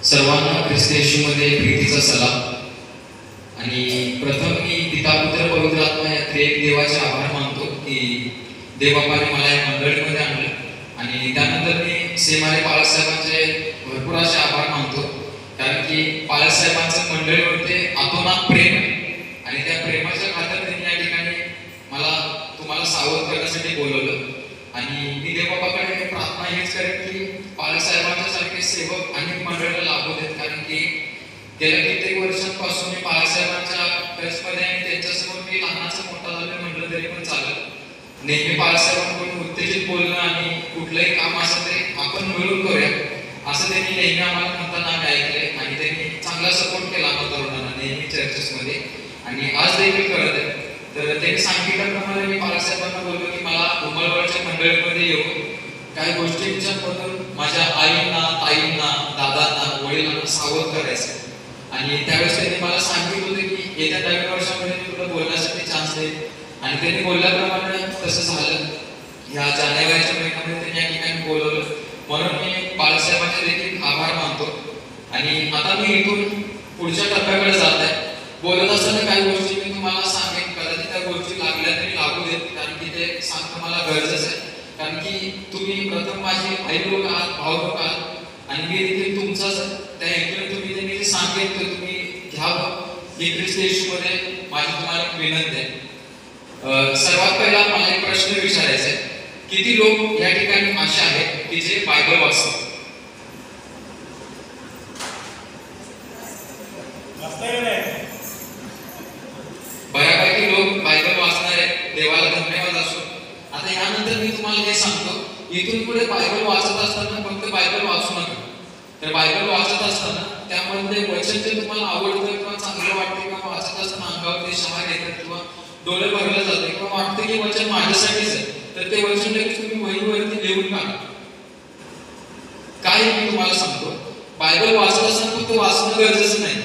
सर्वांना ख्रिस्त येशूमध्ये प्रीतीचा सलाम. आणि प्रथम मी पिता पुत्र पवित्र आत्मा या त्रिएक देवाचे आभार मानतो की देवबापाने मला या मंडळीमध्ये आणलं. आणि त्यानंतर मी सेमारे पालकसाहेबांचे भरपूर असे आभार मानतो, कारण की पालकसाहेबांचं मंडळीवरती अतोनात प्रेम आहे आणि त्या प्रेमाच्या खातर त्यांनी या ठिकाणी मला तुम्हाला सावध करण्यासाठी बोलवलं. आणि मी देवबापाकडे प्रार्थना हेच करेन की पालकसाहेबांच्या सारखे सेवक अनेक मंडळाला लाभू देत, कारण की गेल्या कित्येक वर्षांपासून मी पालकसाहेबांच्या टचमध्ये आणि त्यांच्यासमोर मी लहानाचा मोठा झालं म्हटलं तरी पण चालत. नेहमी पालकसाहेबांकडून उत्तेजित बोलणं आणि कुठलंही काम असं ते आपण मिळून करूया असं त्यांनी नेहमी आम्हाला म्हणताना आम्ही ऐकले. आणि त्यांनी चांगला सपोर्ट केला आम्हाला तरुणांना नेहमी चर्चेसमध्ये, आणि आज देखील करत आहे. तर त्यांनी सांगितल्याप्रमाणे मी पालकसाहेबांना बोललो की मला उमरवाडच्या मंडळीमध्ये येऊन काही गोष्टींच्याबद्दल माझ्या आईंना, ताईंना, दादांना, वडिलांना सावध करायचं. आणि त्यावेळेस त्यांनी मला सांगितलं होतं की येत्या नवीन वर्षामध्ये मी तुला बोलण्यासाठी चान्स देईन. आणि त्यांनी बोलल्याप्रमाणे तसं झालं. या जानेवारीच्या महिन्यामध्ये त्यांनी या ठिकाणी बोलवलं, म्हणून मी पालकसाहेबांचे देखील आभार मानतो. आणि आता मी इथून पुढच्या टप्प्याकडे जात आहे. बोलत असताना काही गोष्टी मी तुम्हाला सांगेन, कदाचित त्या गोष्टी लागल्या तरी लागू देत, कारण की ते सांगणं मला गरजेचं आहे. कारण की तुम्ही प्रथम माझी आई लोक आहात, भाऊ लोक आहात, आणि मी देखील तुमचाच. त्या हेतूने तुम्ही त्यांनी जे सांगेन ते तुम्ही घ्यावं ही ख्रिस्त येशूमध्ये माझी तुम्हाला एक विनंती आहे. सर्वात पहिला मला एक प्रश्न विचारायचा आहे, किती लोक या ठिकाणी असे आहेत की जे बायबल वाचतात? बऱ्यापैकी लोक बायबल वाचणार आहेत, देवाला धन्यवाद असो. आता यानंतर मी तुम्हाला हे सांगतो, इथून पुढे बायबल वाचत असताना फक्त बायबल वाचू नका. तर बायबल वाचत असताना त्यामध्ये वचन जे तुम्हाला आवडतं किंवा चांगलं वाटतं किंवा वाचत असताना अंगावरती शहार येतात किंवा डोळे भरले जाते किंवा वाटतं की वचन माझ्यासाठीच आहे, तर ते वचन लगेच तुम्ही वहीवरती लिहून काढा. काय मी तुम्हाला सांगतो, बायबल वाचत असताना फक्त वाचणं गरजेचं नाही.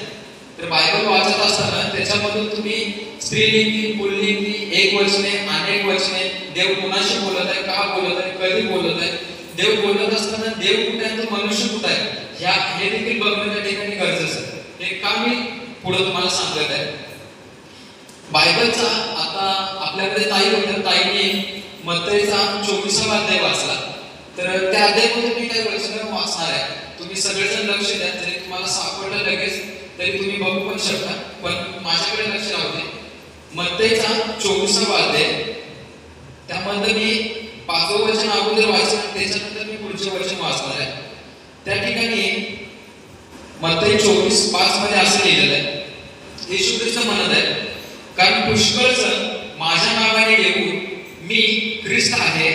तर बायबल वाचत असताना त्याच्यामधून तुम्ही स्त्रीलिंगी, पुल्लिंगी, एक वचने, अनेक वचने, देव कोणाशी बोलत आहे, का बोलत आहे, कधी बोलत आहे, देव बोलत असताना देव कुठे आहे तर मनुष्य कुठे आहे हे देखील बघणं त्या ठिकाणी गरजेचं आहे. हे का मी पुढे तुम्हाला सांगत आहे. बायबलचा आता आपल्याकडे ताई होत्या, ताईने मत्तईचा 24वा अध्याय वाचला. तर त्या अध्यायामध्ये मी काही वचन वाचणार आहे. तुम्ही सगळेजण लक्ष द्या, जरी तुम्हाला सापडलं लगेच तरी तुम्ही बघू पण शकता, पण माझ्याकडे लक्ष राहू दे. मत्तईचा 24वा अध्याय, त्यामध्ये मी 5वं वचन अगोदर वाचलं, त्याच्यानंतर मी पुढचे वचन वाचणार आहे. त्या ठिकाणी मत्तई 24:5 मध्ये असं लिहिलेलं आहे, येशू ख्रिस्त म्हणत आहे, कारण पुष्कळ जण माझ्या नावाने येऊन मी ख्रिस्त आहे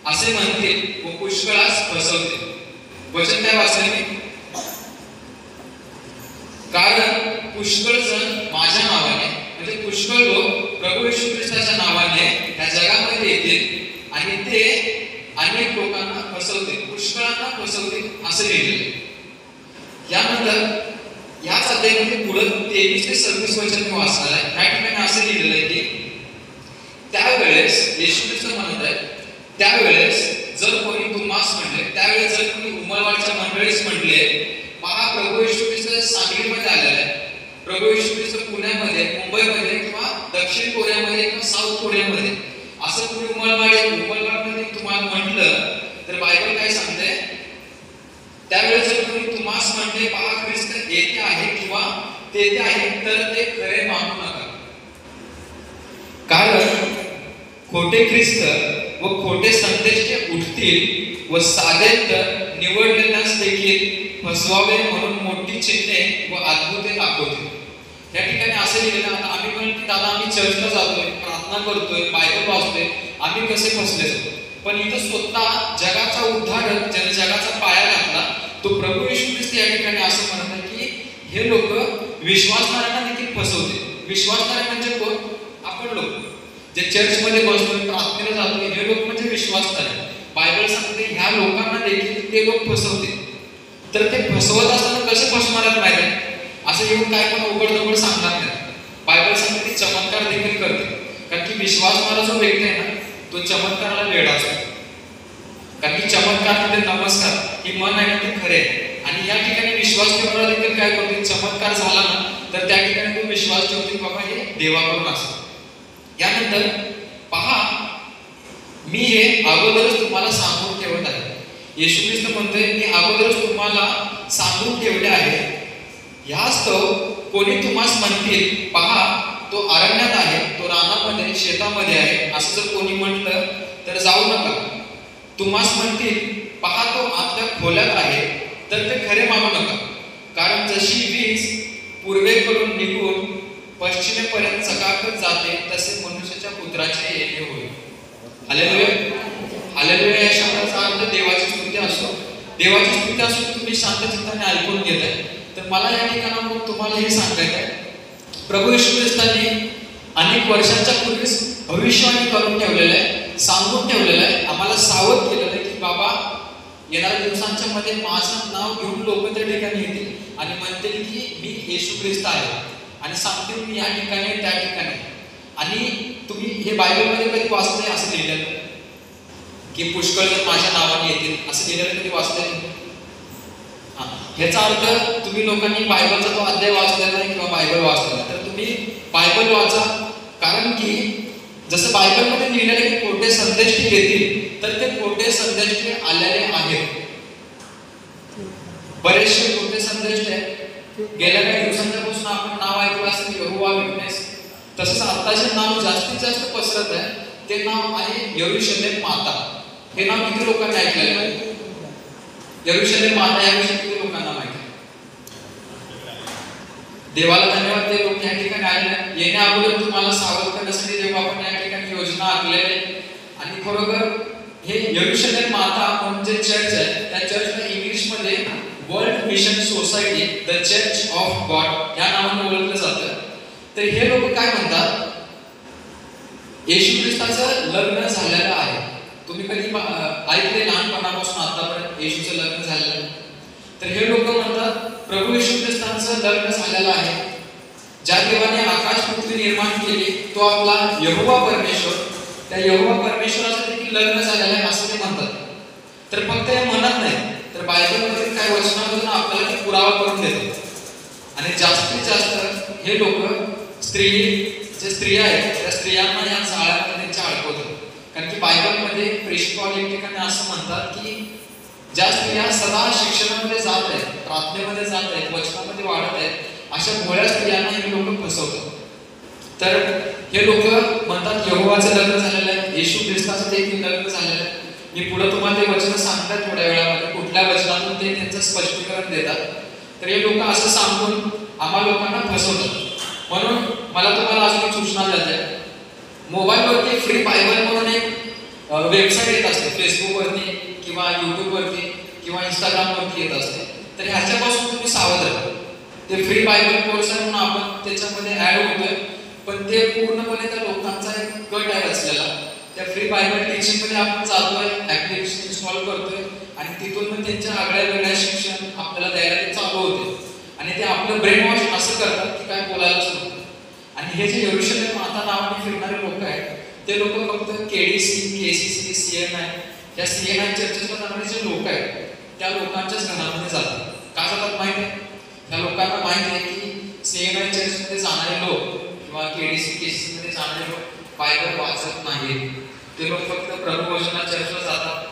असे म्हणतील व पुष्कळास फसवतील. वचन काय वाचले मी? कारण पुष्कळ जण माझ्या नावाने, म्हणजे पुष्कळ लोक प्रभू येशू ख्रिस्ताच्या नावाने या जगामध्ये येतील आणि ते अनेक लोकांना फसवतील, पुष्कळांना फसवतील असं लिहिलेलं. यानंतर याच अध्यायामध्ये पुढे 23 ते 26 वचन मी वाचणार आहे. या ठिकाणी असं लिहिलेलं आहे की त्यावेळेस येशू ख्रिस्त म्हणत आहे, त्यावेळेस जर कोणी तुम्हास म्हणले, त्यावेळेस जर कोणी उमरवाडच्या मंडळीस म्हणले, पहा प्रभू येशू ख्रिस्त सांगलीमध्ये आलेला आहे, प्रभू येशू ख्रिस्त पुण्यामध्ये, मुंबईमध्ये किंवा दक्षिण कोरियामध्ये किंवा साऊथ कोरियामध्ये, असं कोणी उमरवाडमध्ये तुम्हाला म्हटलं तर बायबल काय सांगते, त्यावेळेस जर कोणी तुम्हास म्हणले पहा ख्रिस्त येथे आहे किंवा तेथे आहे, तर ते खरे मानू नका. कारण खोटे ख्रिस्त व खोटे संदेश उठतील व साधेत निवडलेल्यास देखील फसवावे म्हणून मोठी चिन्हे व अद्भुते दाखवतील. या ठिकाणी असं लिहिलेलं. आता आम्ही म्हणतो की दादा आम्ही चर्चला जातोय, प्रार्थना करतोय, बायबल वाचतोय, आम्ही कसे फसले जातो. पण इथं स्वतः जगाचा उद्धारक, ज्याने जगाचा पाया घातला, तो प्रभू येशू ख्रिस्त या ठिकाणी असं म्हणतात की हे लोक विश्वासणाऱ्यांना देखील फसवतील. विश्वासणारे म्हणजे कोण? आपण लोक जे चर्चमध्ये बसतोय, प्रार्थनेला जातोय, हे लोक म्हणजे विश्वासणारे. बायबल सांगते ह्या लोकांना देखील ते लोक फसवतील. तर ते फसवत असताना कसे फसवणार आहेत माहिती आहे? असं येऊन काय पण उघड सांगणार नाही. बायबल सांगते ती चमत्कार देखील करते, कारण की विश्वासणारा जो व्यक्ती आहे ना, तो चमत्काराला वेडा असतो. कारण की चमत्कार म्हणजे नमस्कार ही मन आहे ते खरे, आणि आणि या ठिकाणी विश्वास ठेवणारा देखील काय करतील, चमत्कार झाला ना तर त्या ठिकाणी तो विश्वास ठेवतील बाबा हे देवाकडून असतं. यानंतर पहा, मी हे अगोदरच तुम्हाला सांगून ठेवत आहे. येशू ख्रिस्त म्हणतोय मी अगोदरच तुम्हाला सांगून ठेवले आहे. ह्यास्तव कोणी तुम्हास म्हणतील पहा तो अरण्यात आहे, तो रानामध्ये शेतामध्ये आहे, असं जर कोणी म्हटलं तर जाऊ नका. तुम्हास म्हणतील पहा तो आतल्या खोल्यात आहे, तर ते खरे मानू नका. कारण जशी वीज पूर्वेकडून निघून पश्चिमेपर्यंत चकाकत जाते तसे मनुष्याच्या पुत्राचे येणे होईल. Hallelujah, hallelujah. या शब्दाचा अर्थ देवाची स्तुती असतो. देवाची स्तुती असून तुम्ही शांत चित्ताने ऐकून घेताय. तर मला या ठिकाणावरून तुम्हाला हे सांगायचं आहे, प्रभू येशू ख्रिस्तांनी अनेक वर्षांच्या पूर्वीच भविष्यवाणी करून ठेवलेलं आहे, सांगून ठेवलेलं आहे, आम्हाला सावध केलेलं आहे की बाबा येणाऱ्या दिवसांच्या मध्ये माझं नाव घेऊन लोक त्या ठिकाणी येतील आणि म्हणतील की मी येशू ख्रिस्त आहे आणि सांगतील मी या ठिकाणी त्या ठिकाणी. आणि तुम्ही हे बायबलमध्ये कधी वाचलंय असं लिहिलेलं की पुष्कळ जण माझ्या नावाने येतील असं लिहिलेलं कधी वाचलंय? ह्याचा अर्थ तुम्ही लोकांनी बायबलचा तो अध्याय वाचलेला नाही किंवा बायबल वाचलेला, तर तुम्ही बायबल वाचा. कारण की जसं बायबलमध्ये लिहिलेले की खोटे संदेष्टी येतील, तर ते खोटे संदेष्टी आलेले आहेत. बरेचसे खोटे संदेष्ट आहेत. गेल्या काही दिवसांच्या पासून आपण नाव ऐकलं असेल यहोवा विटनेस. तसंच आता जे नाव जास्तीत जास्त पसरत आहे ते नाव आहे यरूशलेम माता. हे नाव किती लोकांनी ऐकलेलं आहे? यरूशलेम माता याविषयी किती लोकांना माहिती आहे? देवाला धन्यवाद, ते लोक या ठिकाणी आलेले आहेत. येण्या अगोदर तुम्हाला सावध करण्यासाठी जेव्हा आपण या ठिकाणी योजना आखलेली आहे. आणि खरोखर हे यरूशलेम माता म्हणजे चर्च आहे. त्या चर्चला इंग्लिशमध्ये world mission society the church of God या नावाने ओळखलं जातं. तर हे लोक काय म्हणतात, येशू ख्रिस्ताचं लग्न झालेलं आहे. तुम्ही कधी ऐकले लहानपणापासून आतापर्यंत येशूचं लग्न झालेलं? तर हे लोक म्हणतात प्रभू येशू ख्रिस्तांचं लग्न झालेलं आहे. ज्या देवाने आकाश पृथ्वी निर्माण केली तो आपला यहोवा परमेश्वर, त्या यहोवा परमेश्वराचं देखील लग्न झालेलं आहे असं ते म्हणतात. तर फक्त हे म्हणत नाही, तर बायबलमध्ये काही वचनामधून आपल्याला ते पुरावा करून देतात. आणि जास्तीत जास्त हे लोक जे स्त्रिया आहेत त्या स्त्रियांना या जाळ्यामध्ये त्यांच्या अडकवतात. कारण की बायबलमध्ये प्रेषित पॉल एक ठिकाणी असं म्हणतात की ज्या स्त्रिया सदा शिक्षणामध्ये जात आहेत, प्रार्थनेमध्ये जात आहेत, वचनामध्ये वाढत आहेत, अशा भोळ्या स्त्रियांना हे लोक फसवतात. तर हे लोक म्हणतात यहोवाचं लग्न झालेलं आहे, येशू ख्रिस्ताचं देखील लग्न झालेलं आहे. मी पुढे तुम्हाला ते वचन सांगतात थोड्या वेळामध्ये, कुठल्या वचनातून ते त्यांचं स्पष्टीकरण देतात. तर हे लोक असं सांगून आम्हा लोकांना फसवतात. म्हणून मला तुम्हाला अजून एक सूचना द्यायची आहे. मोबाईलवरती फ्री बायबल म्हणून एक वेबसाईट येत असते, फेसबुकवरती किंवा युट्यूबवरती किंवा इंस्टाग्रामवरती येत असते. तर ह्याच्यापासून तुम्ही सावध राहा. ते फ्री बायबल कोर्स आहे म्हणून आपण त्याच्यामध्ये ऍड होतोय, पण ते पूर्णपणे त्या लोकांचा एक गट आहे असलेला. त्या फ्री बायबल टीचिंगमध्ये आपण जातोय, ऍप्लिकेशन इन्स्टॉल करतोय आणि तिथून मग त्यांच्या आगळ्या वेगळ्या शिक्षण आपल्याला द्यायला ते चालू होते. आणि ते आपलं ब्रेन वॉश असं करतात की काय बोलायला सुरू. आणि हे जे यरूशलेम माता नावाने फिरणारे लोक आहेत ते लोक फक्त केडीसी, केसीसी, सीएनआय या सीएनआय चर्चेला जाणारे जे लोक आहेत त्या लोकांच्याच घरामध्ये जातात. का जातात माहिती आहे? त्या लोकांना माहिती आहे की सीएनआय चर्चमध्ये जाणारे लोक किंवा केडीसी, केसीसी मध्ये जाणारे लोक बायबल वाचत नाहीत. ते लोक फक्त प्रभू वचना चर्चला जातात,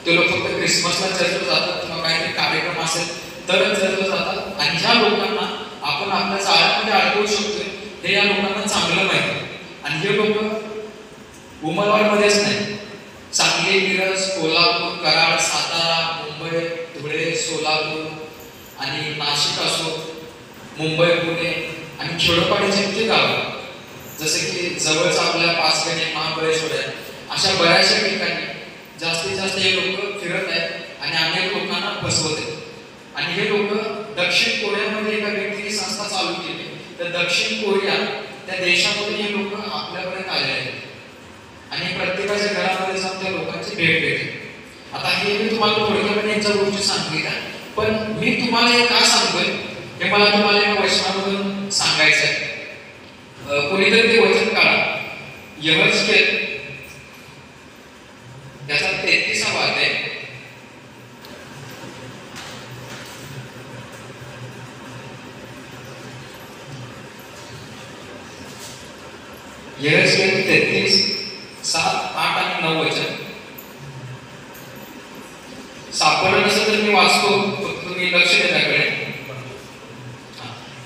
ते लोक फक्त क्रिसमसला चर्चला जातात किंवा काहीतरी कार्यक्रम असेल तरच चर्चला जातात. आणि ह्या लोकांना आपण आपल्या जाळ्यामध्ये अडकवू शकतोय हे या लोकांना चांगलं माहिती आहे. आणि हे लोक उमरवाडमध्येच नाही, सांगली, मिरज, कोल्हापूर, कराड, सातारा, मुंबई, धुळे, सोलापूर आणि नाशिक असो, मुंबई, पुणे आणि खेडोपाडी जितके गाव जसे की जवळच आपल्या पाचगणी, महाबळेश्वर आहे, अशा बऱ्याचशा ठिकाणी जास्तीत जास्त हे लोक फिरत आहेत आणि अनेक लोकांना फसवत आहेत. आणि हे लोक दक्षिण कोरियामध्ये एका व्यक्तीने संस्था चालू केली. तर दक्षिण कोरिया त्या देशामध्ये हे लोक आपल्यापर्यंत आले आहेत आणि प्रत्येकाच्या घरामध्ये जाऊन त्या लोकांची भेट घेते. आता हे मी तुम्हाला थोडक्यात यांच्या गोष्टी सांगितल्या, पण मी तुम्हाला हे का सांगतोय हे मला तुम्हाला एका वचनामधून सांगायचं आहे. कोणीतरी ते वचन काढा, यहेजकेल त्याचा 33वा अध्याय यहेजकेल 33 7 8 आणि 9 वचन सापडलं नसेल तर मी वाचतो, फक्त तुम्ही लक्ष द्या त्याकडे.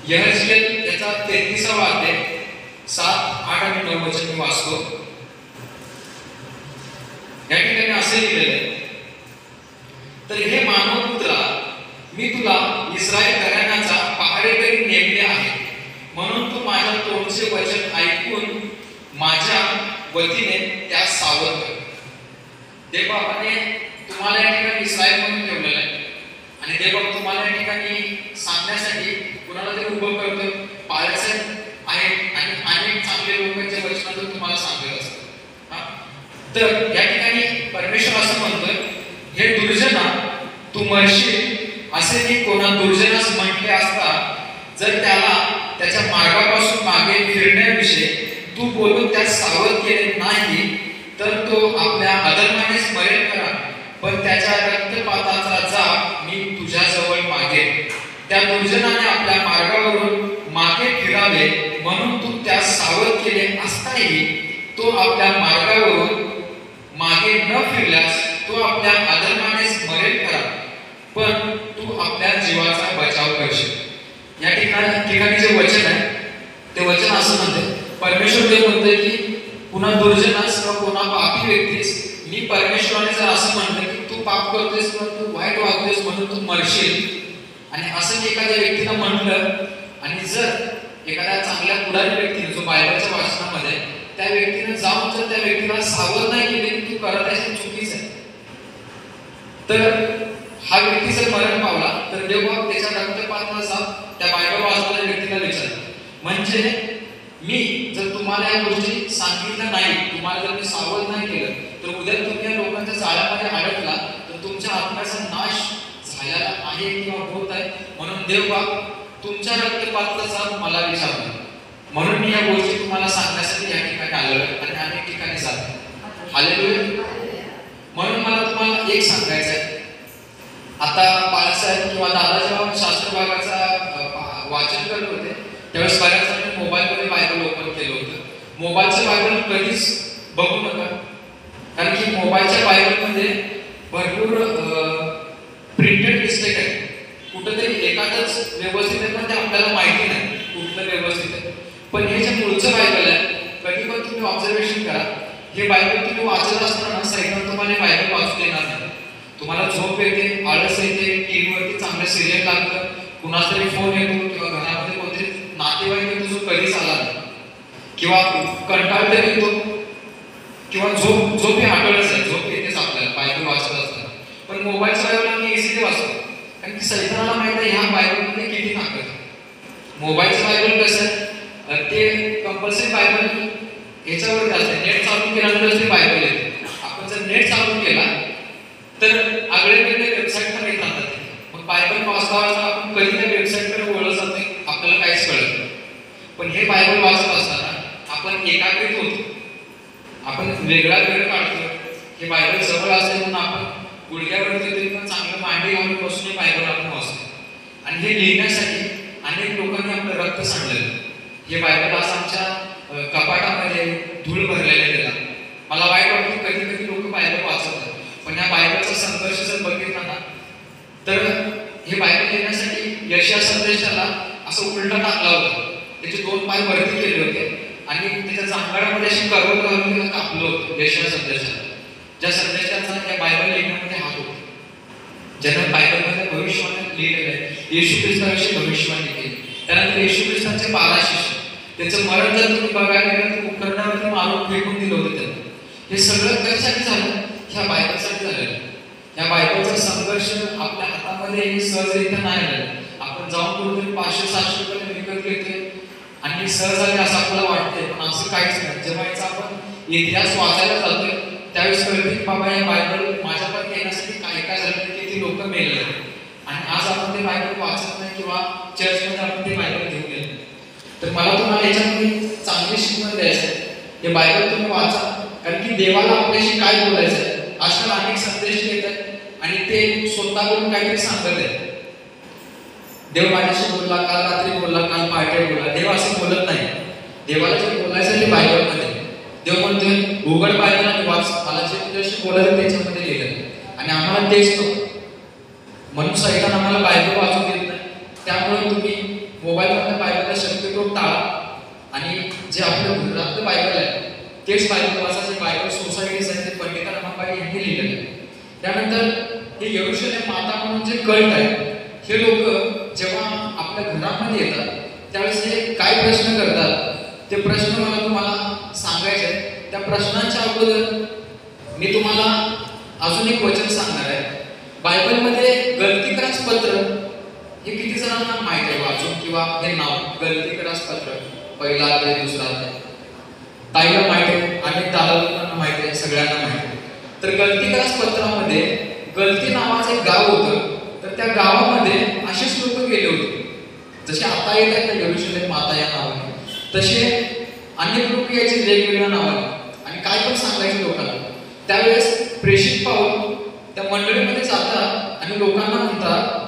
यहेजकेल याचा 33वा अध्याय 7 8 आणि 9 वचन मी वाचतो. या ठिकाणी असे लिहिलेले आहे, तर हे मानवपुत्रा, मी तुला इस्रायल घराण्याचा पहारेकरी नेमले आहे, म्हणून तू माझ्या तोंडचे वचन ऐकून माझ्या वतीने त्या सावध कर. देवबापाने तुम्हाला या ठिकाणी इस्रायल म्हणून ठेवलेलं आहे आणि देवबाप तुम्हाला या ठिकाणी सांगण्यासाठी कुणाला तरी उभं करतो, पाळायचं आहे आणि अनेक चांगले लोकांच्या वचनातून तुम्हाला सांगत असतात. तर या ठिकाणी परमेश्वर असं म्हणतोय, हे दुर्जना तू मरशील असे मी कोणा दुर्जनास म्हटले असता, जर त्याला त्याच्या मार्गापासून मागे फिरण्याविषयी तू बोलून त्यास सावध केले नाही, तर तो आपल्या अधर्मानेच मरेल करा, पण त्याच्या रक्तपाताचा जाप मी तुझ्याजवळ मागेन. त्या दुर्जनाने आपल्या मार्गावरून मागे फिरावे म्हणून तू त्यास सावध केले असताही तो आपल्या मार्गावरून मागे न फिरल्यास तो आपल्या अधर्मानेच मरेल करा, पण तू आपल्या जीवाचा बचाव करशील. या ठिकाणी जे वचन आहे ते वचन असं म्हणते, परमेश्वर देव म्हणते की पुन्हा दुर्जनास किंवा पुन्हा पापी व्यक्तीस मी परमेश्वराने जर असं म्हणलं की तू पाप करतोयस किंवा तू वाईट वागतोयस म्हणून तू मरशील, आणि असं एखाद्या व्यक्तीला म्हटलं आणि जर एखाद्या चांगल्या पुढारी व्यक्तीने जो बायबलच्या वाचनामध्ये त्या व्यक्तीने जाऊन जर त्या व्यक्तीला सावध नाही केले की तू करत आहेस चुकीचं आहे, तर हा व्यक्ती जर मरण पावला तर देवबाप त्याच्या रक्तपाताचा त्या बायबल वाचणाऱ्या व्यक्तीला विचारतो. म्हणजे मी जर तुम्हाला या गोष्टी सांगितल्या नाही, तुम्हाला जर मी सावध नाही केलं, तर उद्या तुम्ही या लोकांच्या जाळ्यामध्ये अडकला तर तुमच्या आत्म्याचा नाश झालेला आहे किंवा होत आहे. म्हणून देवबाप तुमच्या रक्तपाताचा मला विचारतो, म्हणून मी या गोष्टी तुम्हाला सांगण्यासाठी या ठिकाणी आलेलो आहे आणि अनेक ठिकाणी जातो. हालेलुया. म्हणून मला तुम्हाला एक सांगायचं आहे, आता बाळासाहेब किंवा दादा जेव्हा शास्त्र भागाचा वाचन करत होते त्यावेळेस बऱ्याच जणांनी मोबाईलमध्ये बायबल ओपन केलं होतं. मोबाईलचं बायबल कधीच बघू नका, कारण की मोबाईलच्या बायबलमध्ये भरपूर प्रिंटेड मिस्टेक आहे. कुठंतरी एखादंच व्यवस्थित आहे पण ते आपल्याला माहिती नाही कुठलं व्यवस्थित आहे. पण हे जे मूळचं बायबल आहे, कधी पण तुम्ही ऑब्झर्वेशन करा, हे बायबल तुम्ही वाचत असताना सैतान तुम्हाला बायबल वाचू देणार नाही. तुम्हाला झोप येते, आळस येते, टीव्हीवरती चांगलं सिरियल लागतं, कुणाचा तरी फोन येतो किंवा घरामध्ये कोणतरी नातेवाईक येतो जो कधीच आला नाही, किंवा कंटाळ तरी येतो, किंवा झोप ही आठवडच आहे, झोप येतेच आपल्याला बायबल वाचत असताना. पण मोबाईलच्या बायबल आम्ही इझिली वाचतो, कारण की सैतानाला माहिती आहे ह्या बायबलमध्ये किती ताकद. मोबाईलचं बायबल कसं आहे, ते कंपल्सरी बायबल याच्यावरती असते, नेट चालू केल्यानंतर ते बायबल येते. आपण जर नेट चालू केला तर आगळे वेगळे वेबसाईट पण येत राहतात. मग बायबल वाचता आपण कधी त्या वेबसाईटकडे वळत जाते, आपल्याला काहीच कळत नाही. पण हे बायबल वाचत असताना आपण एकाग्रित होतो, आपण वेगळा वेळ काढतो. हे बायबल जवळ असते म्हणून आपण गुडघ्यावरती तरी पण चांगलं मांडी घालून बसून बायबल आपण वाचतो. आणि हे लिहिण्यासाठी अनेक लोकांनी आपलं रक्त सांडलेलं. हे बायबल आज आमच्या कपाटामध्ये धूळ भरलेले त्याला. मला वाईट वाटतं कधी कधी लोक बायबल वाचतात, पण या बायबलचा संघर्ष जर बघितला ना तर हे बायबल लिहिण्यासाठी यशया संदेशाला असं उलटा टाकला होता. त्याचे 2 पाय वरती केले होते आणि त्याच्या जांघाडामध्ये अशी करवत घालून त्याला कापलं होतं यशया संदेशाला. ज्या संदेशाचा या बायबल लिहिण्यामध्ये हात होता, ज्यानं बायबलमध्ये भविष्यवाणी लिहिलेलं आहे, येशू ख्रिस्ताविषयी भविष्यवाणी केली. त्यानंतर येशू ख्रिस्तांचे 12 शिष्य, त्याचं मरण जर तुम्ही बघायला गेलं तर उपकरणावरती मारून फेकून दिलं होतं त्यांना. हे सगळं कशासाठी झालं? ह्या बायबलसाठी झालेलं. या बायबलचा संघर्ष आपल्या हातामध्ये सहजरित्या नाही आलेला. आपण जाऊन कुठेतरी 500-700 रुपये विकत घेतोय आणि सहज आले असं आपल्याला वाटतंय, पण असं काहीच नाही. जेव्हा याचा आपण इतिहास वाचायला जातोय त्यावेळेस कळते की बाबा हे बायबल माझ्यापर्यंत येण्यासाठी काय काय झालं, किती लोक मेले, आणि आज आपण ते बायबल वाचत नाही किंवा चर्चमध्ये आपण ते बायबल घेऊन गेलो. तर मला तुम्हाला याच्यामध्ये चांगली शिकवण द्यायचं आहे. हे बायबल तुम्ही वाचा, कारण की देवाला आपल्याशी काय बोलायचं आहे. आजकाल अनेक संदेश येत आहेत आणि ते स्वतः करून काहीतरी सांगत आहेत. देव माझ्याशी बोलला, काल रात्री बोलला, काल पहाटे बोलला. देव असं बोलत नाही. देवाला जे बोलायचं ते बायबलमध्ये. देव म्हणतोय उघड बायबल आणि वाच, मला जे तुझ्याशी बोलायचं त्याच्यामध्ये लिहिलं. आणि आम्हाला तेच नको म्हणून सैतान आम्हाला बायबल वाचू देत नाही. त्यामुळे तुम्ही मोबाईलवरच्या बायबलला शक्यतो टाळा आणि जे आपलं घरातलं बायबल आहे तेच बायबल वाचा. जे बायबल सोसायटीज आहे ते पंडिता रमाबाई यांनी लिहिलेलं आहे. त्यानंतर हे यरूशलेम माता म्हणून जे कल्ट आहे, हे लोक जेव्हा आपल्या घरामध्ये येतात त्यावेळेस हे काय प्रश्न करतात, ते प्रश्न मला तुम्हाला सांगायचे आहेत. त्या प्रश्नांच्या अगोदर मी तुम्हाला अजून एक वचन सांगणार आहे. बायबलमध्ये गलतीकरास पत्र हे किती जणांना माहित आहे वाचून, किंवा हे नाव गलतीकरास पत्र पहिला अध्याय दुसरा अध्याय ताईला माहित आहे, अनेक दादांना माहित आहे, सगळ्यांना माहित आहे. तर गलतीकरास पत्रामध्ये गलती नावाचं एक गाव होतं. तर त्या गावामध्ये असेच लोक गेले होते, जसे आता येत आहेत ना यरूशलेम माता या नावाने, तसे अनेक लोक याचे वेगवेगळ्या नावाने आणि काय पण सांगायचे लोकांना. त्यावेळेस प्रेषित पाऊल त्या मंडळीमध्ये जातात आणि लोकांना म्हणतात,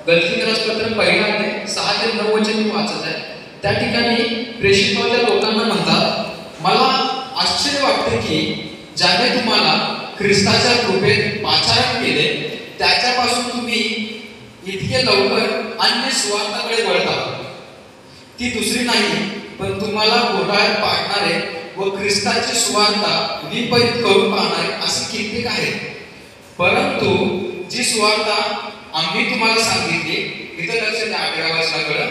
गलतीकरास पत्र पहिला अध्याय 6 ते 9 वचन मी वाचत आहे. त्या ठिकाणी प्रेषित पाऊल त्या लोकांना म्हणतात, मला आश्चर्य वाटते की ज्याने तुम्हाला ख्रिस्ताच्या कृपेत पाचारण केले त्याच्यापासून तुम्ही इतके लवकर अन्य सुवार्थाकडे वळता. ती दुसरी नाही पण तुम्हाला घोटाळ्यात पाडणारे व ख्रिस्ताची सुवार्ता विपरीत करून पाहणारे असे कित्येक आहेत. परंतु जी सुवार्ता आम्ही तुम्हाला सांगितली, इथं लक्ष द्या 11व्या वचनाकडे,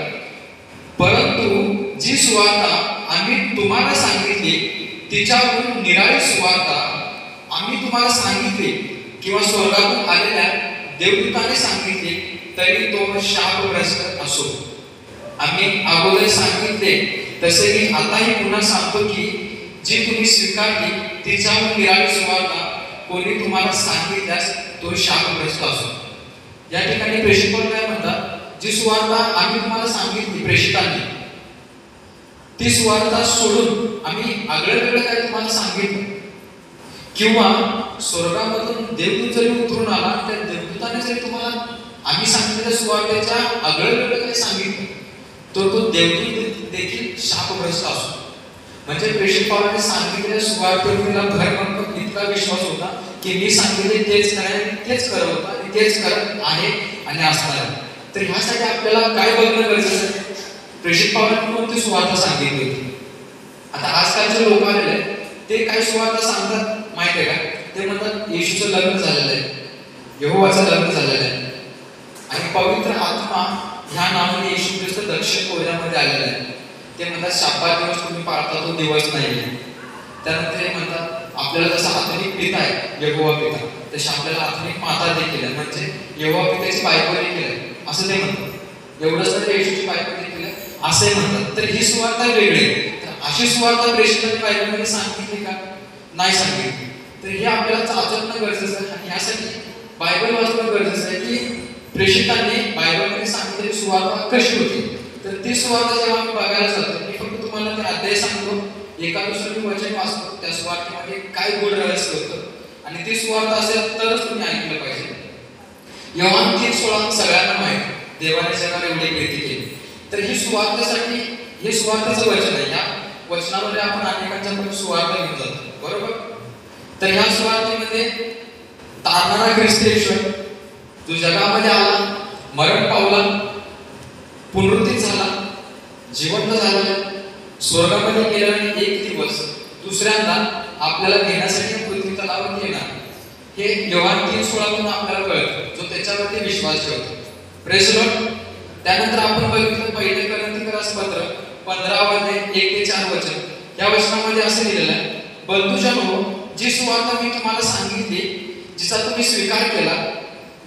परंतु जी सुवार्ता आम्ही तुम्हाला सांगितली तिच्यावरून निराळी सुवार्ता आम्ही तुम्हाला सांगितली किंवा स्वर्गातून आलेल्या देवदूताने सांगितले तरी तो शापग्रस्त असो. आम्ही अगोदर सांगितले तसे मी आताही पुन्हा सांगतो की जी तुम्ही स्वीकारली तिच्यावरून निराळी सुवार्ता कोणी तुम्हाला सांगितल्यास तो शापग्रस्त असो. या ठिकाणी प्रेषित पाऊल काय म्हणतात, जी सुवार्ता आम्ही तुम्हाला सांगितली प्रेषितांनी, ती सुवार्ता सोडून आम्ही आगळं वेगळं काय तुम्हाला सांगितलं, किंवा स्वर्गामधून देवदूत जरी उतरून आला त्या देवदूताने जरी तुम्हाला आम्ही सांगितलेल्या सुवार्तेच्या आगळं वेगळं काय सांगितलं, तो देवदूत देखील शापग्रस्त असो. म्हणजे प्रेषित पावलाने सांगितलेल्या सुवार्तेला भरभक्कम इतका विश्वास होता की मी सांगितले तेच करायला, तेच करत होता आणि तेच करत आहे आणि असणार आहे. तर ह्यासाठी आपल्याला काय बघणं गरजेचं आहे, प्रेषित पावलाने कोणती सुवार्ता सांगितली होती. आता आजकालचे लोक आलेले आहेत ते काय सुवार्ता सांगतात माहिती आहे का, ते म्हणतात येशूचं लग्न झालेलं आहे, यहोवाचं लग्न झालेलं आहे आणि पवित्र आत्मा ह्या नावाने येशू ख्रिस्त दक्षिण कोरियामध्ये आलेला आहे. ते म्हणतात शाब्बात दिवस तुम्ही पाळता तो दिवस नाही. त्यानंतर ते म्हणतात आपल्याला जसा आधुनिक पिता आहे यहोवा पिता, तशी आपल्याला आधुनिक माता देखील आहे, म्हणजे यहोवा पित्याची बायको देखील आहे असं ते म्हणतात. एवढंच तर येशूची बायको देखील आहे असे म्हणतात. तर ही सुवार्ता वेगळी आहे. तर अशी सुवार्ता प्रेषितांनी बायबलमध्ये सांगितली का, नाही सांगितली. तर हे आपल्याला चाचणं गरजेचं आहे आणि यासाठी बायबल वाचणं गरजेचं आहे की प्रेषितांनी बायबलमध्ये सांगितलेली सुवार्ता कशी होती. तर ती सुवार्ता जेव्हा आम्ही बघायला जातो, मी फक्त तुम्हाला ते अध्याय सांगतो, एका दुसरं मी वचन वाचतो, त्या सुवार्तेमध्ये काय गोड रहस्य होतं आणि ती सुवार्ता असेल तरच तुम्ही ऐकलं पाहिजे. योहान 3:16 सगळ्यांना माहिती, देवाने जगाला एवढी प्रीती केली. तर ही सुवार्तेसाठी हे सुवार्तेचं वचन आहे. या वचनामध्ये आपण अनेकांच्या पण सुवार्ता घेऊन जातो, बरोबर. तर ह्या सुवार्तेमध्ये तारणारा ख्रिस्त येशू जो जगामध्ये आला, मरण पावला, पुनरुत्थित झाला, जिवंत झाला, स्वर्गामध्ये गेला आणि एक दिवस दुसऱ्यांदा आपल्याला घेण्यासाठी पृथ्वी तलावर येणार. हे योहान 3:16 आपल्याला कळतं, जो त्याच्यावरती विश्वास ठेवतो. Praise Lord. त्यानंतर आपण बघितलं पहिले कोरिंथीकरास पत्र 15 1 ते 4 वचन. या वचनामध्ये असं लिहिलेलं आहे, बंधुजनो, जी सुवार्ता मी तुम्हाला सांगितली, जिचा तुम्ही स्वीकार केला,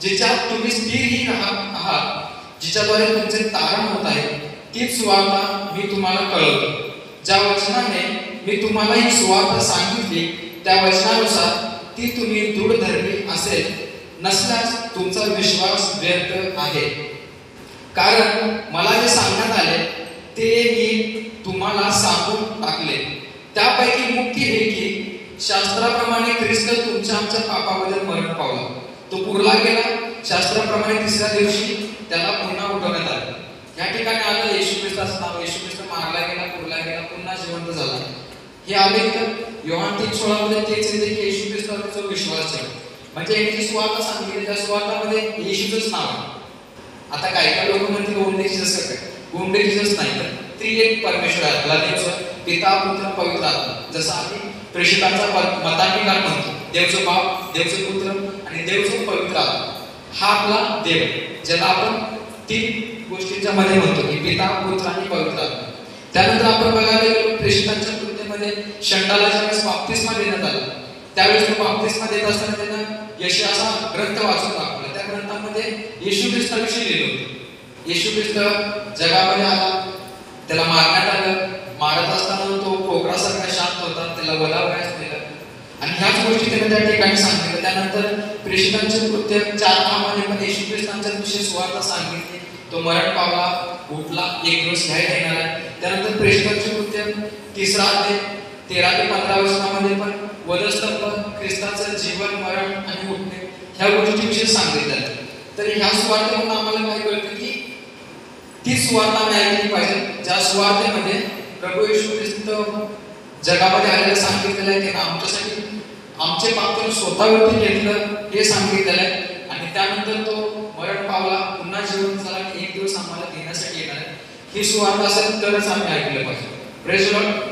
जिच्यात तुम्ही स्थिरही आहात, जिच्याद्वारे तुमचे तारण होत आहे, तीच सुवार्ता मी तुम्हाला कळवतो. ज्या वचनाने मी तुम्हाला ही सुवार्ता सांगितली त्या वचनानुसार ती तुम्ही दृढ धरली असेल, नसल्यास तुमचा विश्वास व्यर्थ आहे. कारण मला जे सांगण्यात आले ते मी तुम्हाला सांगून टाकले. त्यापैकी मुख्य हे की शास्त्राप्रमाणे ख्रिस्त तुमच्या आमच्या पापाबद्दल मरण पावला, तो पुरला गेला, शास्त्राप्रमाणे तिसऱ्या दिवशी त्याला पुन्हा उठवण्यात आले. या ठिकाणी आलं येशू ख्रिस्ताचं नाव, येशू ख्रिस्त मारला गेला, पुरला गेला, पुन्हा जिवंत झाला. हे आले तर योहान 3:16 मध्ये तेच येते की येशू ख्रिस्तावर जो विश्वास ठेवा. म्हणजे यांनी जी सुवार्ता सांगितली त्या सुवार्तामध्ये येशूचंच नाव आहे. आता काही काही लोक म्हणतील ओनली जीसस काय, ओनली जीसस नाही तर त्रिएक परमेश्वर आहे. आपला देव पिता पुत्र पवित्र आत्मा. जसं आम्ही प्रेषितांचा मतांगीकार म्हणतो, देवचं बाप, देवचं पुत्र आणि देवचं पवित्र आत्मा. हा आपला देव ज्याला आपण तीन गोष्टींच्या मध्ये म्हणतो की पिता पुत्र आणि पवित्र आत्मा. त्यानंतर आपण बघायला गेलो प्रेषितांच्या कृत्येमध्ये शंडाला ज्यावेळेस बाप्तिस्मा देण्यात आला त्यावेळेस तो बाप्तिस्मा देत असताना त्यांना यशाचा ग्रंथ वाचून दाखवला. त्या ग्रंथामध्ये येशू ख्रिस्ताविषयी लिहिलं होतं. येशू ख्रिस्त जगामध्ये आला, त्याला मारण्यात आलं, मारत असताना तो कोकरासारखा शांत होता, त्याला वधावयास दिलं आणि ह्याच गोष्टी त्याने त्या ठिकाणी सांगितलं. त्यानंतर प्रेषितांचे कृत्य 4 कामाने पण येशू ख्रिस्तांच्या विषयी सुवार्ता सांगितली. तो मरण पावला, उठला, एक दिवस घ्यायला येणार आहे. त्यानंतर प्रेषितांचे कृत्य 3 अध्याय 13 ते 15 वचनामध्ये पण वधस्तंभ, ख्रिस्ताचं जीवन, मरण आणि उठणे ह्या गोष्टींविषयी सांगितलं आहे. तर ह्या सुवार्तेतून आम्हाला काय कळतं की ती सुवार्ता आम्ही ऐकली पाहिजे ज्या सुवार्तेमध्ये प्रभू येशू ख्रिस्त जगामध्ये आलेलं सांगितलेलं आहे की आमच्यासाठी आमचे पाप त्याने स्वतःवरती घेतलं हे सांगितलेलं आहे. आणि त्यानंतर तो मरण पावला, पुन्हा जीवन झाला आणि एक दिवस आम्हाला देण्यासाठी येणार आहे. ही सुवार्ता असेल तरच आम्ही ऐकलं पाहिजे. Praise Lord.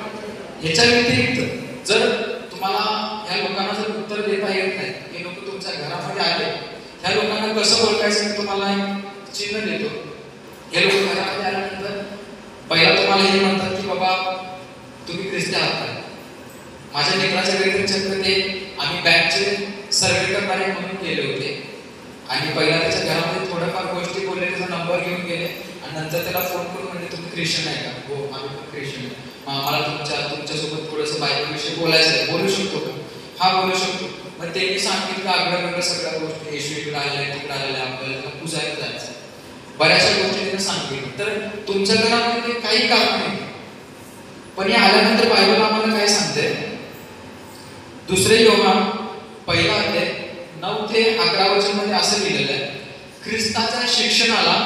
ह्याच्या व्यतिरिक्त जर तुम्हाला ह्या लोकांना जर उत्तर देता येत नाही, हे लोक तुमच्या घरामध्ये आले, ह्या लोकांना कसं ओळखायचं मी तुम्हाला एक चिन्ह देतो. हे लोक घरामध्ये आल्यानंतर पहिला तुम्हाला हे म्हणतात की बाबा तुम्ही ख्रिस्ती आहात. माझ्या मित्राच्या घरी ते आम्ही बँकचे सर्वे करणारे म्हणून गेले होते आणि पहिला त्याच्या घरामध्ये थोड्याफार गोष्टी बोलले, त्याचा नंबर घेऊन गेले आणि नंतर त्याला फोन करून म्हणजे तुम्ही ख्रिश्चन आहे का? हो आम्ही पण ख्रिश्चन आहे. मला तुमच्यासोबत थोडंसं बायबलविषयी बोलायचं आहे, बोलू शकतो का? हा बोलू शकतो. मग त्यांनी सांगितलं आगळं सगळ्या गोष्टी, येशू इकडे आलेला आहे, तिकडे आलेला आहे, आपल्याला पुजायला जायचं, बऱ्याचशा गोष्टी त्यांनी सांगितलं. तर तुमच्या घरामध्ये काही काम नाही, पण हे आल्यानंतर बायबल आम्हाला काय सांगते? 2 योहान 1 अध्याय 9 ते 11 वचनामध्ये असं लिहिलेलं आहे, ख्रिस्ताच्या शिक्षणाला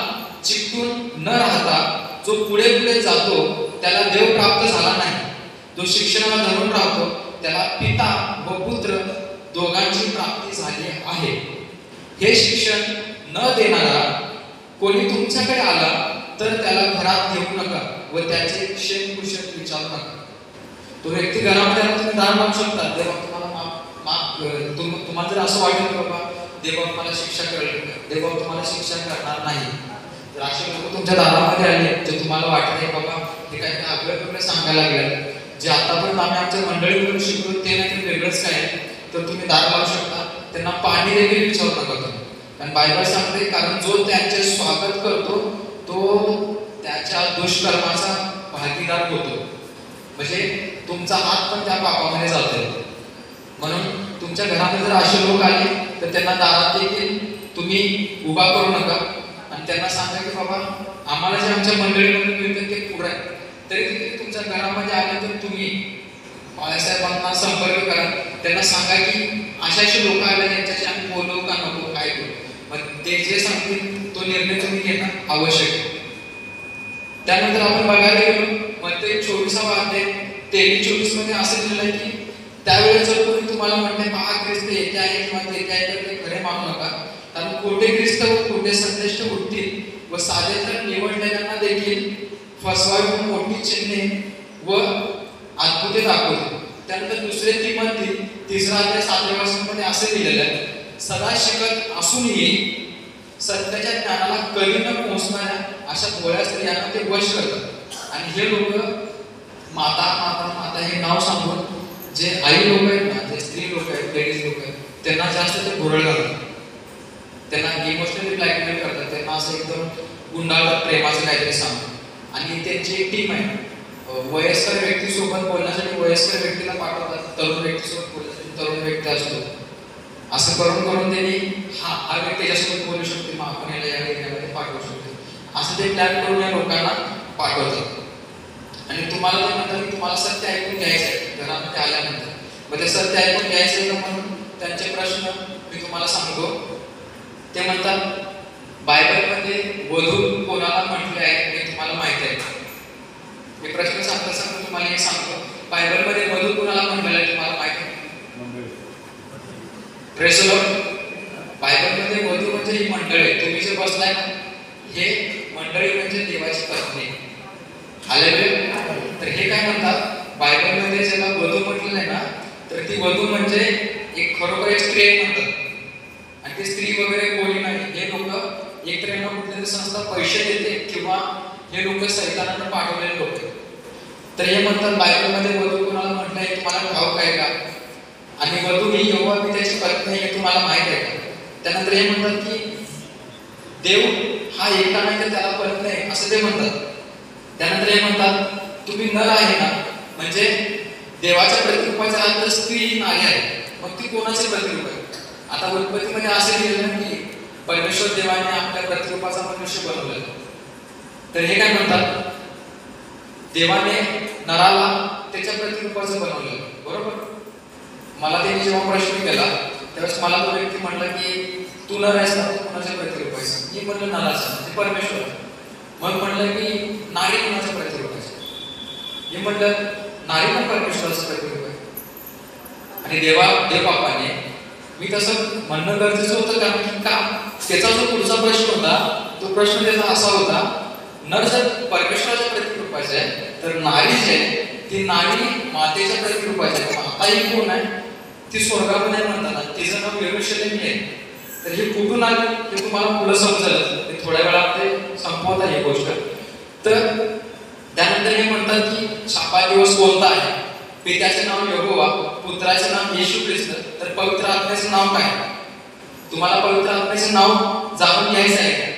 चिकटून न राहता जो पुढे पुढे जातो त्याला देव प्राप्त झाला नाही. जो शिक्षणाला धरून राहतो त्याला पिता व पुत्र दोघांची प्राप्ती झाली आहे. हे शिक्षण न देणारा कोणी तुमच्याकडे आला तर त्याला घरात घेऊ नका व त्याचे क्षेम कुशल विचारू नका. तो व्यक्ती घरामध्ये आला, तुम्ही दार लावू शकता. देवा तुम्हाला जर असं वाटेल की बाबा देवा तुम्हाला शिक्षा करेल, देवा तुम्हाला शिक्षा करणार नाही. जर असे लोक तुमच्या दारामध्ये आले जे तुम्हाला वाटत बाबा हे काही आगळं सांगायला लागलं, जे आतापर्यंत आम्ही आमच्या मंडळीकडून शिकलो ते नाही तर वेगळंच काय, तर तुम्ही दार लावू शकता. त्यांना पाणी देखील विचारू नका तुम्ही. कारण बायबल सांगते कारण जो त्यांचे स्वागत करतो तो त्याच्या दुष्कर्माचा भागीदार होतो. म्हणजे तुमचा हात पण त्या पापामध्ये जातो. म्हणून तुमच्या घरामध्ये जर असे लोक आले तर त्यांना दारात देखील तुम्ही उभा करू नका आणि त्यांना सांगा की बाबा आम्हाला जे आमच्या मंडळीमध्ये मिळतं ते पुरं आहे. तरी देखील तुमच्या घरामध्ये आले तर तुम्ही बाळासाहेबांना संपर्क करा. त्यांना सांगा की असे लोक आले त्यांच्याशी आम्ही बोलू का नको, काय करू. मग ते जे सांगतील तो निर्णय तुम्ही घेणं आवश्यक आहे. त्यानंतर आपण बघायला गेलो मत्ती 24 अध्याय 23-24 मध्ये असं लिहिलं आहे की त्यावेळेस जर कोणी तुम्हाला म्हणते पहा ख्रिस्त येते आहे किंवा तेथे आहे तर ते खरे मानू नका. कारण खोटे ख्रिस्त व खोटे संदेश उठतील व साधे तर निवडलेल्यांना देखील फसवावी मोठी चिन्हे व अद्भुते दाखवतील. त्यानंतर 2 तिमोथी 3 अध्याय 7 वचनामध्ये असं लिहिलेलं आहे, सदा शिकत असूनही सत्याच्या ज्ञानाला कधी न पोहोचणाऱ्या अशा भोळ्या स्त्रियांना ते वश करतात. आणि हे लोक माता माता माता हे नाव सांगून जे आई लोक आहेत ना, जे स्त्री लोक आहेत, लेडीज लोक आहेत, त्यांना जास्त ते भोरळ घालतात, त्यांना इमोशनली ब्लॅकमेल करतात, त्यांना असं एकदम गुंडाळतात प्रेमाचं काहीतरी सांगून. आणि त्यांची एक टीम आहे, वयस्कर व्यक्तीसोबत बोलण्यासाठी वयस्कर व्यक्तीला पाठवतात, तरुण व्यक्तीसोबत बोलण्यासाठी तरुण व्यक्ती असतो. असं करून करून त्यांनी हा व्यक्ती त्याच्यासोबत बोलू शकते, मग आपण याला या एरियामध्ये पाठवू शकतो, असं ते प्लॅन करून या लोकांना पाठवतात. आणि तुम्हाला ते म्हणतात की तुम्हाला सत्य ऐकून घ्यायचं आहे घरामध्ये आल्यानंतर. मग ते सत्य ऐकून घ्यायचं आहे का म्हणून त्यांचे प्रश्न मी तुम्हाला सांगतो. ते म्हणतात बायबलमध्ये वधू कोणाला म्हटले आहे हे तुम्हाला माहिती आहे. मी प्रश्न सांगता सांगता तुम्हाला हे सांगतो, बायबलमध्ये वधू कुणाला म्हटलेलं आहे तुम्हाला माहिती आहे? Praise the Lord. बायबलमध्ये वधू म्हणजे ही मंडळी, तुम्ही जे बसलाय ना हे मंडळी म्हणजे देवाची पत्नी. हालेलुया. तर हे काय म्हणतात बायबलमध्ये ज्याला वधू म्हटलेलं आहे ना, तर ती वधू म्हणजे एक खरोखर एक स्त्री म्हणतात. आणि ती स्त्री वगैरे कोणी नाही. हे लोक एक तर यांना कुठल्यातरी संस्था पैसे देते किंवा हे लोक सैतानाने पाठवलेले लोक. तर हे म्हणतात बायबलमध्ये वधू कोणाला म्हटलंय तुम्हाला ठाऊक आहे का? आणि वधू ही यहोवा मी त्याची पत्नी आहे तुम्हाला माहित आहे का? त्यानंतर हे म्हणतात की देव हा एकटा नाही तर त्याला पत्नी आहे असं ते म्हणतात. त्यानंतर हे म्हणतात तुम्ही नर आहे ना, म्हणजे देवाच्या प्रतिरूपाचा अर्थ स्त्री ही नारी आहे. मग ती कोणाचे प्रतिरूप आहे? आता उत्पत्तीमध्ये असं लिहिलं की परमेश्वर देवाने आपल्या प्रतिरूपाचा मनुष्य बनवलेला. तर हे काय म्हणतात देवाने नराला त्याच्या प्रतिरूपाचं बनवलेलं. बरोबर. मला त्यांनी जेव्हा प्रश्न केला त्यावेळेस मला तो व्यक्ती म्हटला की तू नर आहेस ना, तू कोणाच्या प्रतिरूप आहेस? मी म्हटलं नराचं म्हणजे परमेश्वर. मग म्हटलं की नारी कोणाच्या प्रतिरूप आहे? मी म्हटलं नारी पण परमेश्वराचं प्रतिरूप आहे. आणि देव बापाने मी तसं म्हणणं गरजेचं होतं कारण की का त्याचा जो पुढचा प्रश्न होता तो प्रश्न त्याचा असा होता, नर जर परमेश्वराच्या प्रतिरूपाचे आहे तर नारी जी आहे ती नारी मातेच्या प्रतिरूपाची आहे. माता ही कोण आहे? ती स्वर्गामध्ये म्हणतात तिचं नाव यरूशलेम आहे. तर हे कुठून आले हे तुम्हाला पुढे समजेल. ते थोड्या वेळात ते संपवत आहे ही गोष्ट. तर त्यानंतर हे म्हणतात की 6 दिवस कोणता आहे? पित्याचे नाव यहोवा, पुत्राचे नाव येशू ख्रिस्त, तर पवित्र आत्म्याचे नाव काय? तुम्हाला पवित्र आत्म्याचे नाव जाणून घ्यायचं आहे.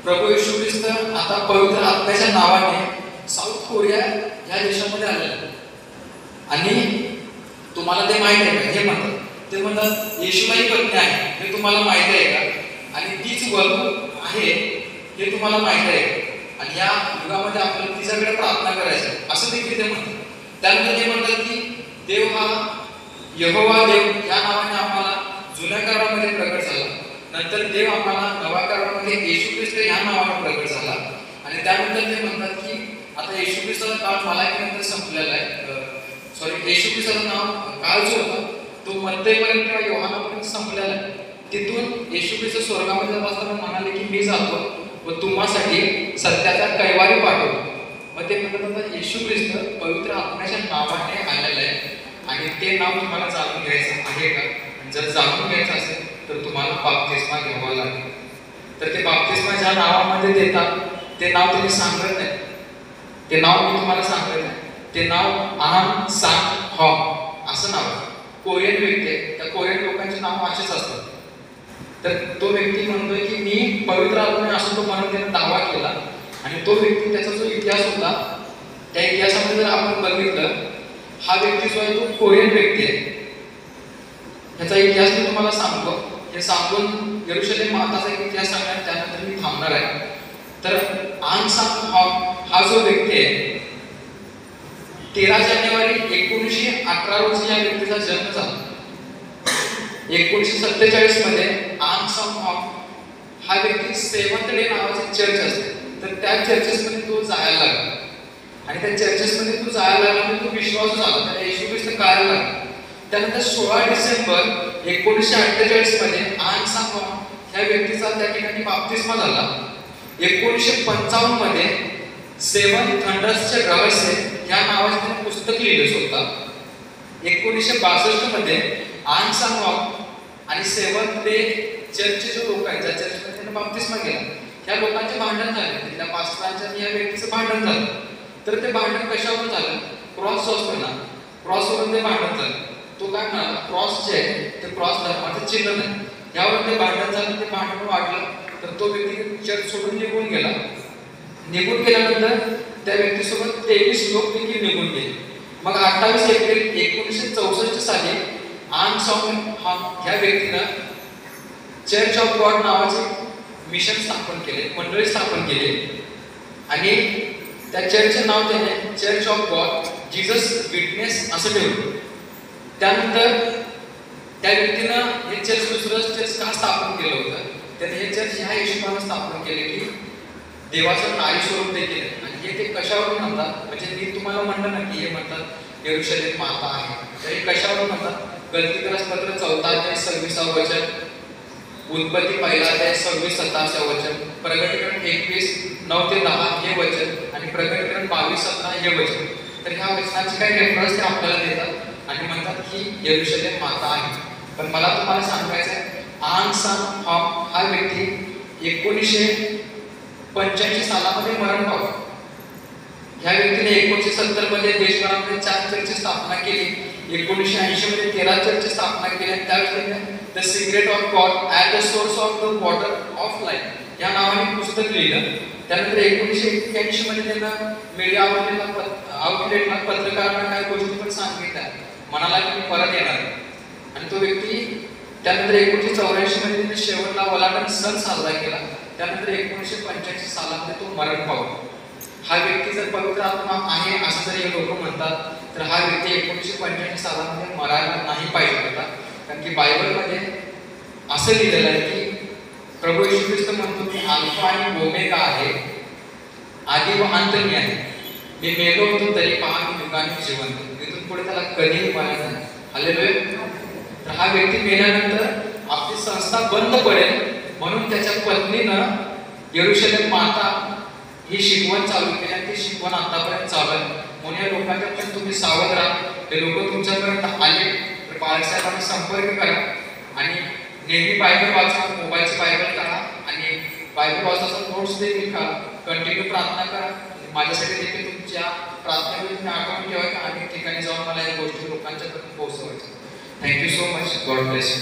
प्रभू येशू ख्रिस्त आता पवित्र आत्म्याच्या नावाने साऊथ कोरिया या देशामध्ये आलेला आणि तुम्हाला ते माहित आहे का? हे म्हणतात ते म्हणतात येशूलाही पत्नी आहे हे तुम्हाला माहित आहे का? आणि तीच वधू आहे हे तुम्हाला माहित आहे का? आणि या युगामध्ये आपल्याला तिच्याकडे प्रार्थना करायची असं देखील ते म्हणतात. त्यानंतर ते म्हणतात की देव हा यहोवा देव या नावाने आम्हाला जुन्या काळामध्ये प्रकट झाला. नंतर देव आम्हाला नव्या काळामध्ये येशू ख्रिस्त या नावाने प्रकट झाला. आणि त्यानंतर ते म्हणतात की आता येशू ख्रिस्ताचा काळ मलाकीनंतर संपलेला आहे. येशू ख्रिस्ताचं नाव काळ जो होता तो मत्तेपर्यंत किंवा योहानापर्यंत संपलेला आहे. तिथून येशू ख्रिस्त स्वर्गामध्ये जात असताना म्हणाले की मी जातो व तुम्हासाठी सत्याचा कैवारी पाठवतो. मग ते म्हणतात येशू ख्रिस्त पवित्र आत्म्याच्या नावाने आलेलं आहे आणि ते नाव तुम्हाला जाणून घ्यायचं आहे का? जर जाणून घ्यायचं असेल तर तुम्हाला बाप्तिस्मा घ्यावा लागेल. तर ते बाप्तिस्मा ज्या नावामध्ये देतात ते नाव तुम्ही सांगत नाही. ते नाव मी तुम्हाला सांगत नाही. ते नाव आहान सांग हॉम असं नाव आहे. कोरियन व्यक्ती आहे. त्या कोरियन लोकांचे नाव असेच असतात. तर तो व्यक्ती म्हणतोय की मी पवित्र आत्म्याने असं तो म्हणून त्याने दावा केला. आणि तो व्यक्ती त्याचा जो इतिहास होता त्या इतिहासामध्ये जर आपण बघितलं हा व्यक्ती जो आहे तो कोरियन व्यक्ती आहे. ह्याचा इतिहास मी तुम्हाला सांगतो. हे सांगून यरूशलेम माताचा एक इतिहास सांगणार त्यानंतर मी थांबणार आहे. तर आन सांग हा जो व्यक्ती आहे 13 जानेवारी 1918 रोजी या व्यक्तीचा जन्म झाला. 1947 मध्ये आन सांग हा व्यक्ती सेवंथ डे नावाचे चर्च असते तर त्या चर्चेसमध्ये तो जायला लागला. आणि त्या चर्चेसमध्ये तो जायला लागला म्हणजे तो विश्वास झाला त्याला येशू ख्रिस्त कळायला लागला. त्यानंतर 16 डिसेंबर 1948 मध्ये आन सांग ह्या व्यक्तीचा त्या ठिकाणी बाप्तिस्मा झाला. 1955 मध्ये 7 थंडर्सचे रहस्य या नावाचे त्याने पुस्तक लिहिले स्वतः. 1962 मध्ये आन सांग आणि 7th डे चर्चचे जो लोक आहेत ज्या चर्चमध्ये त्याने बाप्तिस्मा केला त्या लोकांचे भांडण झाले. त्या पास्टरांच्या आणि या व्यक्तीचं भांडण झालं. तर ते भांडण कशावरून झालं? क्रॉस असतो ना, क्रॉसवरून ते भांडण झालं. तो काय म्हणाला क्रॉस जे आहे ते क्रॉस धर्माचं चिन्ह नाही. यावर ते भांडण झालं. ते भांडण वाढलं तर तो व्यक्ती चर्च सोडून निघून गेला. निघून गेल्यानंतर त्या व्यक्तीसोबत 23 लोक देखील निघून गेले. मग 28 एप्रिल 1964 साली आन सॉन्ग ह्या व्यक्तीनं चर्च ऑफ गॉड नावाचे मिशन स्थापन केले, मंडळी स्थापन केली. आणि त्या चर्चचे नाव त्याने church of God Jesus witness असं ठेवलं. त्यानंतर त्या व्यक्तीनं हे चर्च दुसरं चर्च का स्थापन केलं होतं? त्याने हे चर्च ह्या हिशोबाने स्थापन केले की देवाचं नारी स्वरूप देखील आहे. आणि हे ते कशावरून म्हणतात म्हणजे मी तुम्हाला म्हणलं ना की हे म्हणतात यरूशलेम माता आहे. तरी कशावरून म्हणतात? गलतीग्रस्त पत्र 4 अध्याय 26 वचन, उत्पत्ती 1 अध्याय 26 27 वचन, प्रकटीकरण 21 9 ते 10 हे वचन आणि प्रकटीकरण 22 17 हे वचन. तर ह्या वचनाचे काही रेफरन्स ते आपल्याला देतात आणि म्हणतात की यरूशलेम माता आहे. पण मला तुम्हाला सांगायचं आहे, आंग सान हा व्यक्ती 1985 सालामध्ये मरण पावला. ह्या व्यक्तीने 1970 मध्ये देशभरामध्ये 4 चर्चची स्थापना केली. 1980 मध्ये 13 चर्चची स्थापना केली. त्यावेळेस the secret of God at the source of the water of life या नावाने पुस्तक लिहिलं. त्यानंतर 1981 मध्ये त्यांना मीडिया आउटलेटला पत्रकारांना काही गोष्टी पण सांगितल्या, म्हणाला की मी परत येणार. आणि तो व्यक्ती त्यानंतर 1984 मध्ये त्याने शेवटला वलाटन सण साजरा केला. त्यानंतर 1985 सालामध्ये तो मरण पावला. हा व्यक्ती जर पवित्र आत्मा आहे असं जर हे लोक म्हणतात, तर हा व्यक्ती 1985 सालामध्ये मरायला नाही पाहिजे होता. कारण की बायबलमध्ये असं लिहिलेलं आहे की प्रभू येशू ख्रिस्त म्हणतो की अल्फा आणि ओमेगा आहे, आदी व अंत मी आहे. मी मेलो होतो तरी पहा मी युगाने जिवंत. इथून पुढे त्याला कधीही मरायचं नाही. हालेलुया. तर हा व्यक्ती मेल्यानंतर आपली संस्था बंद पडेल म्हणून त्याच्या पत्नीनं यरूशलेम माता ही शिकवण चालू केली आणि ती शिकवण आतापर्यंत चालू आहे. म्हणून या लोकांच्यापर्यंत तुम्ही सावध राहा. हे लोक तुमच्यापर्यंत आले तर बाळासाहेबांना संपर्क करा आणि नेहमी बायबल वाचा, मोबाईलची बायबल काढा आणि बायबल वाचायचा नोट्स देखील करा. कंटिन्यू प्रार्थना करा. माझ्यासाठी देखील तुमच्या प्रार्थनेमध्ये तुम्ही आठवण ठेवा की अनेक ठिकाणी जाऊन मला या गोष्टी लोकांच्यापर्यंत पोहोचवायच्या. Thank you so much. God bless you.